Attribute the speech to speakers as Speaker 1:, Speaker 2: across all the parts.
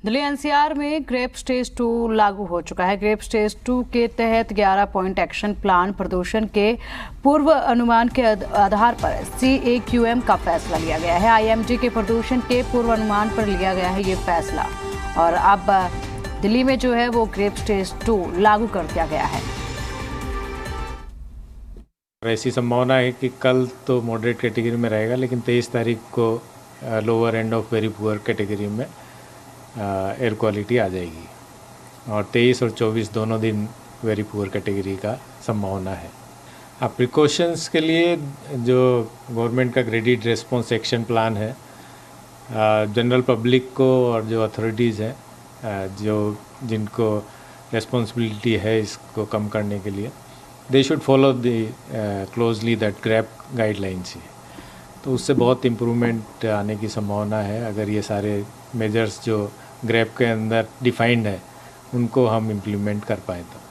Speaker 1: Delhi NCR में grep stage 2 लागू हो चुका है। ग्रेप स्टेज 2 के तहत 11 पॉइंट एक्शन प्लान प्रदूषण के पूर्व अनुमान के आधार पर CAQM का फैसला लिया गया है। IMD के प्रदूषण के पूर्व अनुमान पर लिया गया है ये फैसला और अब दिल्ली में जो है वो ग्रेप स्टेज 2 लागू कर दिया गया है।
Speaker 2: ऐसी संभावना है कि कल तो मॉडरेट कैटेगरी में रहेगा, लेकिन 23 तारीख को lower end of very poor category में एयर क्वालिटी आ जाएगी और 23 और 24 दोनों दिन वेरी पुअर कैटेगरी का संभावना है। अब प्रिकॉशंस के लिए जो गवर्नमेंट का ग्रेडेड रिस्पॉन्स एक्शन प्लान है, जनरल पब्लिक को और जो अथॉरिटीज़ हैं जिनको रिस्पॉन्सिबिलिटी है इसको कम करने के लिए, they should follow closely that GRAP guidelines ही। तो उससे बहुत इम्प्रूवमेंट आने की संभावना है अगर ये सारे मेजर्स जो ग्रैप के अंदर डिफाइंड है उनको हम इम्प्लीमेंट कर पाए तो।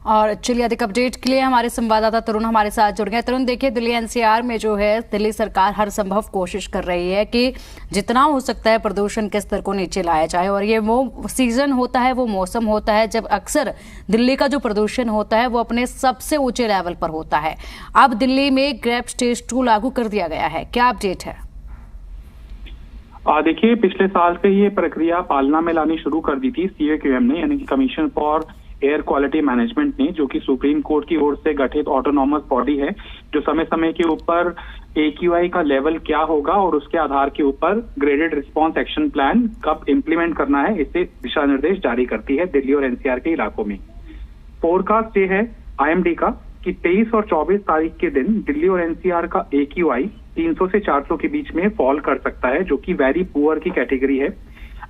Speaker 1: और चलिए अधिक अपडेट के लिए हमारे संवाददाता तरुण हमारे साथ जुड़ गए। तरुण, देखिए दिल्ली एनसीआर में जो है दिल्ली सरकार हर संभव कोशिश कर रही है कि जितना हो सकता है प्रदूषण के स्तर को नीचे लाया जाए और ये वो सीजन होता है, वो मौसम होता है जब अक्सर दिल्ली का जो प्रदूषण होता है वो अपने सबसे ऊंचे लेवल पर होता है। अब दिल्ली में ग्रेप स्टेज 2 लागू कर दिया गया है, क्या अपडेट है?
Speaker 3: देखिए, पिछले साल से ये प्रक्रिया पालना में लानी शुरू कर दी थी CAQM ने, यानी कि commission for air quality management ने, जो कि सुप्रीम कोर्ट की ओर से गठित ऑटोनॉमस बॉडी है जो समय समय के ऊपर AQI का लेवल क्या होगा और उसके आधार के ऊपर ग्रेडेड रिस्पांस एक्शन प्लान कब इम्प्लीमेंट करना है इसे दिशा निर्देश जारी करती है दिल्ली और NCR के इलाकों में। फोरकास्ट ये है IMD का कि 23 और 24 तारीख के दिन दिल्ली और NCR का AQI 300 से 400 के बीच में फॉल कर सकता है, जो कि वेरी पुअर की कैटेगरी है।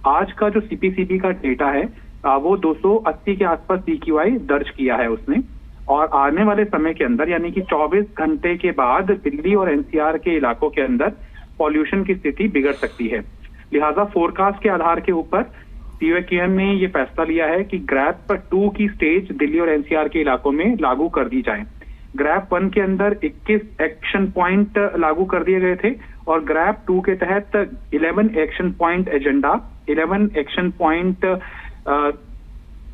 Speaker 3: आज का जो CPCB का डेटा है वो 280 के आसपास AQI दर्ज किया है उसने, और आने वाले समय के अंदर यानी कि 24 घंटे के बाद दिल्ली और NCR के इलाकों के अंदर पॉल्यूशन की स्थिति बिगड़ सकती है। लिहाजा फोरकास्ट के आधार के ऊपर CAQM ने ये फैसला लिया है कि ग्रैप 2 की स्टेज दिल्ली और NCR के इलाकों में लागू कर दी जाए। ग्रैप 1 के अंदर 21 एक्शन पॉइंट लागू कर दिए गए थे और ग्रैप 2 के तहत 11 action point agenda, 11 action point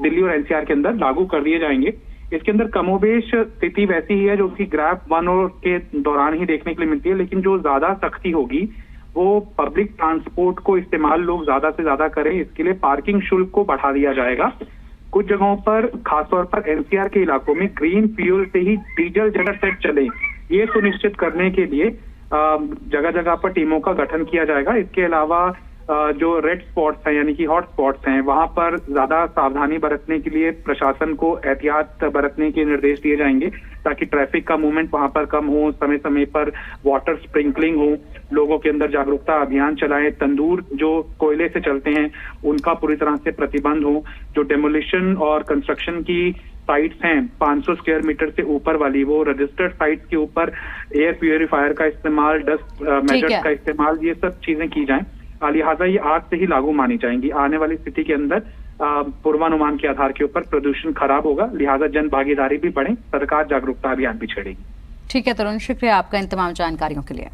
Speaker 3: Delhi और NCR के अंदर लागू कर दिए जाएंगे। इसके अंदर कमोबेश स्थिति वैसी ही है जो कि ग्रैप 1 और के दौरान ही देखने के लिए मिलती है, लेकिन जो ज्यादा सख्ती होगी वो पब्लिक ट्रांसपोर्ट को इस्तेमाल लोग ज्यादा से ज्यादा करें, इसके लिए पार्किंग शुल्क को बढ़ा दिया जाएगा। कुछ जगहों पर, खासतौर पर NCR के इलाकों में ग्रीन फ्यूल से ही डीजल जनरेटर चले, ये सुनिश्चित करने के लिए जगह जगह पर टीमों का गठन किया जाएगा। इसके अलावा जो रेड स्पॉट्स हैं यानी कि हॉट स्पॉट्स हैं, वहां पर ज्यादा सावधानी बरतने के लिए प्रशासन को एहतियात बरतने के निर्देश दिए जाएंगे ताकि ट्रैफिक का मूवमेंट वहां पर कम हो, समय समय पर वाटर स्प्रिंकलिंग हो, लोगों के अंदर जागरूकता अभियान चलाएं, तंदूर जो कोयले से चलते हैं उनका पूरी तरह से प्रतिबंध हो, जो डेमोलिशन और कंस्ट्रक्शन की साइट्स हैं 500 स्क्वायर मीटर से ऊपर वाली, वो रजिस्टर्ड साइट्स के ऊपर एयर प्यूरिफायर का इस्तेमाल, डस्ट मेजर्स का इस्तेमाल, ये सब चीजें की जाएं। लिहाजा ये आज से ही लागू मानी जाएंगी। आने वाली स्थिति के अंदर पूर्वानुमान के आधार के ऊपर प्रदूषण खराब होगा, लिहाजा जन भागीदारी भी बढ़े, सरकार जागरूकता अभियान भी छेड़ेगी।
Speaker 1: ठीक है तरुण, शुक्रिया आपका इन तमाम जानकारियों के लिए।